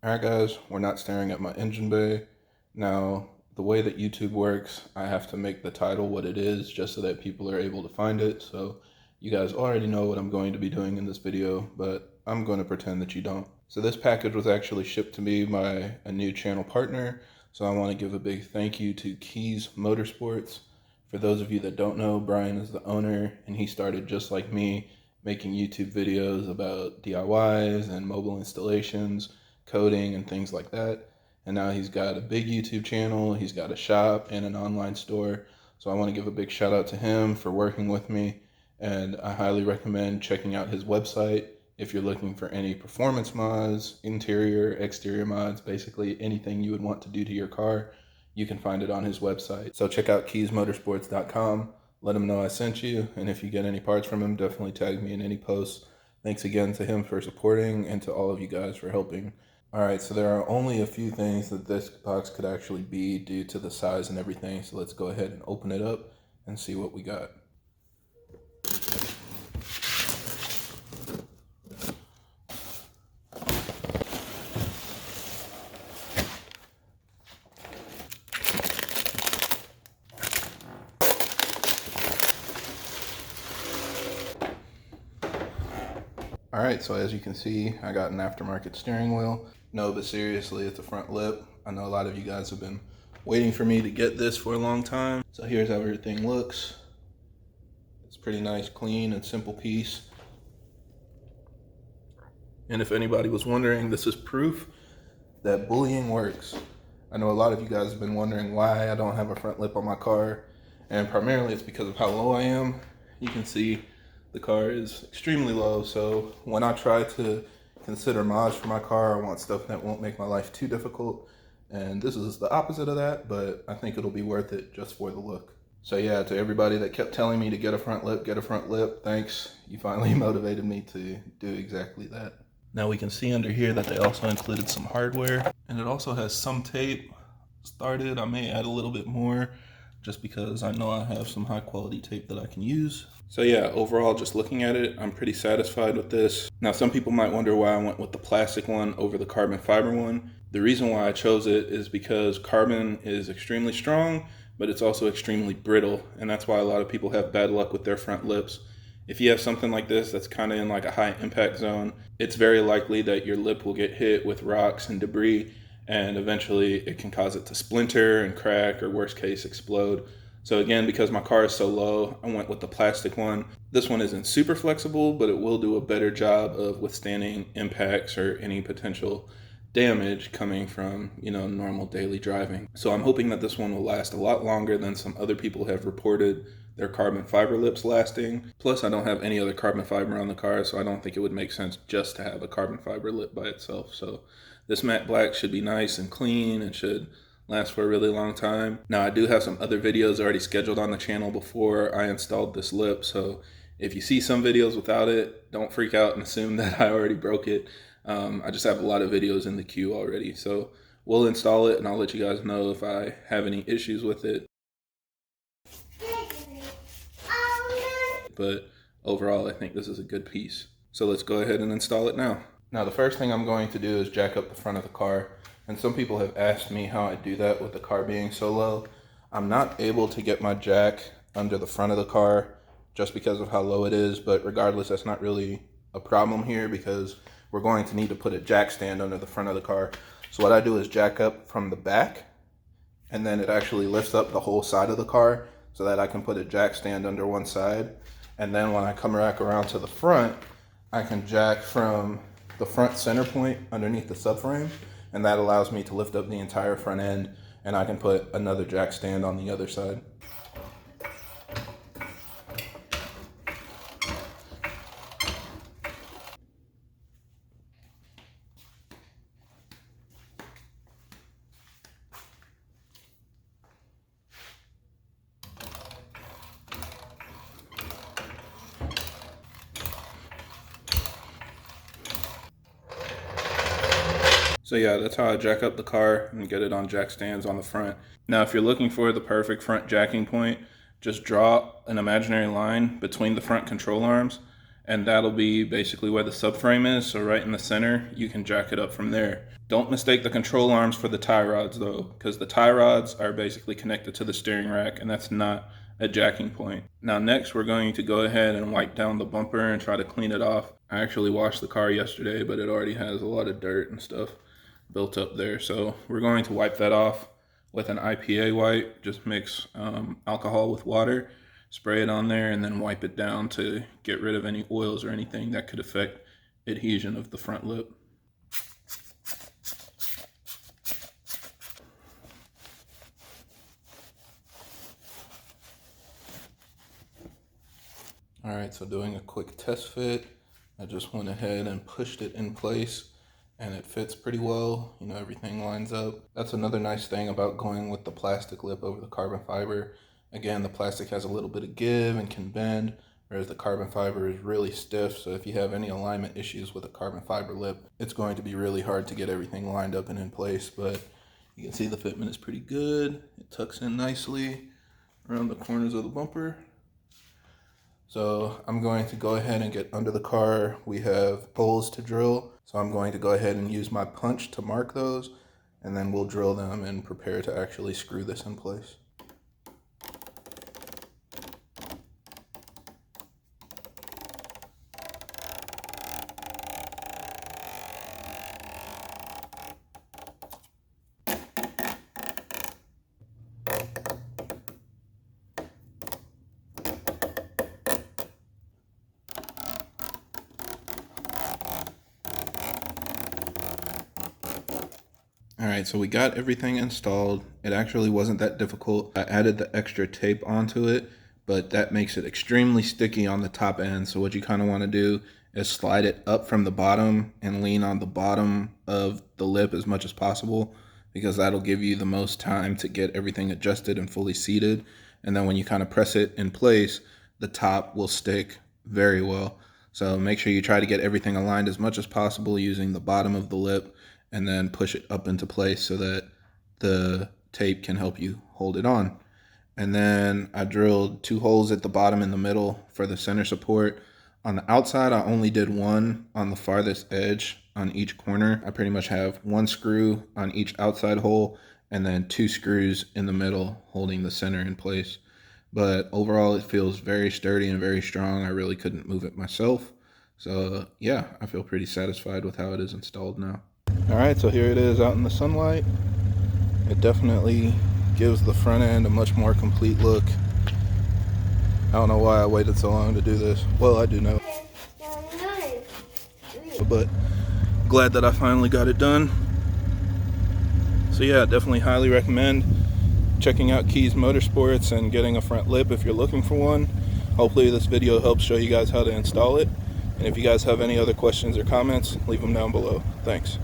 Alright guys, we're not staring at my engine bay. Now, the way that YouTube works, I have to make the title what it is just so that people are able to find it. So you guys already know what I'm going to be doing in this video, but I'm going to pretend that you don't. So this package was actually shipped to me by a new channel partner. So I want to give a big thank you to Keys Motorsports. For those of you that don't know, Brian is the owner and he started just like me making YouTube videos about DIYs and mobile installations, coding and things like that. And now he's got a big YouTube channel, he's got a shop and an online store. So I want to give a big shout out to him for working with me, and I highly recommend checking out his website if you're looking for any performance mods, interior, exterior mods, basically anything you would want to do to your car. You can find it on his website. So check out keysmotorsports.com. Let him know I sent you, and if you get any parts from him, definitely tag me in any posts. Thanks again to him for supporting and to all of you guys for helping. Alright, so there are only a few things that this box could actually be due to the size and everything, so let's go ahead and open it up and see what we got. Alright, so as you can see, I got an aftermarket steering wheel. No, but seriously, it's a front lip. I know a lot of you guys have been waiting for me to get this for a long time. So here's how everything looks. It's pretty nice, clean, and simple piece. And if anybody was wondering, this is proof that bullying works. I know a lot of you guys have been wondering why I don't have a front lip on my car, and primarily it's because of how low I am. You can see the car is extremely low, so when I try to consider mods for my car, I want stuff that won't make my life too difficult, and this is the opposite of that, but I think it'll be worth it just for the look. So yeah, to everybody that kept telling me to get a front lip, thanks. You finally motivated me to do exactly that. Now we can see under here that they also included some hardware, and it also has some tape started. I may add a little bit more just because I know I have some high quality tape that I can use. So yeah, overall, just looking at it, I'm pretty satisfied with this. Now, some people might wonder why I went with the plastic one over the carbon fiber one. The reason why I chose it is because carbon is extremely strong, but it's also extremely brittle, and that's why a lot of people have bad luck with their front lips. If you have something like this that's kind of in like a high impact zone, it's very likely that your lip will get hit with rocks and debris, and eventually it can cause it to splinter and crack, or worst case, explode. So again, because my car is so low, I went with the plastic one. This one isn't super flexible, but it will do a better job of withstanding impacts or any potential damage coming from, normal daily driving. So I'm hoping that this one will last a lot longer than some other people have reported their carbon fiber lips lasting. Plus, I don't have any other carbon fiber on the car, so I don't think it would make sense just to have a carbon fiber lip by itself. So this matte black should be nice and clean and should last for a really long time. Now, I do have some other videos already scheduled on the channel before I installed this lip, so if you see some videos without it, don't freak out and assume that I already broke it. I just have a lot of videos in the queue already, so we'll install it and I'll let you guys know if I have any issues with it. But overall, I think this is a good piece. So let's go ahead and install it now. Now, the first thing I'm going to do is jack up the front of the car. And some people have asked me how I do that with the car being so low. I'm not able to get my jack under the front of the car just because of how low it is, but regardless, that's not really a problem here because we're going to need to put a jack stand under the front of the car. So what I do is jack up from the back, and then it actually lifts up the whole side of the car so that I can put a jack stand under one side. And then when I come back around to the front, I can jack from the front center point underneath the subframe, and that allows me to lift up the entire front end, and I can put another jack stand on the other side. So yeah, that's how I jack up the car and get it on jack stands on the front. Now, if you're looking for the perfect front jacking point, just draw an imaginary line between the front control arms and that'll be basically where the subframe is. So right in the center, you can jack it up from there. Don't mistake the control arms for the tie rods though, because the tie rods are basically connected to the steering rack, and that's not a jacking point. Now next, we're going to go ahead and wipe down the bumper and try to clean it off. I actually washed the car yesterday, but it already has a lot of dirt and stuff built up there. So we're going to wipe that off with an IPA wipe. Just mix alcohol with water, spray it on there, and then wipe it down to get rid of any oils or anything that could affect adhesion of the front lip. All right, so doing a quick test fit, I just went ahead and pushed it in place, and it fits pretty well. You know, everything lines up. That's another nice thing about going with the plastic lip over the carbon fiber. Again, the plastic has a little bit of give and can bend, whereas the carbon fiber is really stiff. So if you have any alignment issues with a carbon fiber lip, it's going to be really hard to get everything lined up and in place. But you can see the fitment is pretty good. It tucks in nicely around the corners of the bumper. So I'm going to go ahead and get under the car. We have holes to drill. So I'm going to go ahead and use my punch to mark those, and then we'll drill them and prepare to actually screw this in place. All right, so we got everything installed. It actually wasn't that difficult. I added the extra tape onto it, but that makes it extremely sticky on the top end. So what you kind of want to do is slide it up from the bottom and lean on the bottom of the lip as much as possible, because that'll give you the most time to get everything adjusted and fully seated. And then when you kind of press it in place, the top will stick very well. So make sure you try to get everything aligned as much as possible using the bottom of the lip, and then push it up into place so that the tape can help you hold it on. And then I drilled 2 holes at the bottom and the middle for the center support. On the outside, I only did 1 on the farthest edge on each corner. I pretty much have 1 screw on each outside hole, and then 2 screws in the middle holding the center in place. But overall, it feels very sturdy and very strong. I really couldn't move it myself. So yeah, I feel pretty satisfied with how it is installed now. All right, so here it is out in the sunlight. It definitely gives the front end a much more complete look. I don't know why I waited so long to do this. Well, I do know. But glad that I finally got it done. So yeah, definitely highly recommend checking out Keys Motorsports and getting a front lip if you're looking for one. Hopefully this video helps show you guys how to install it. And if you guys have any other questions or comments, leave them down below. Thanks.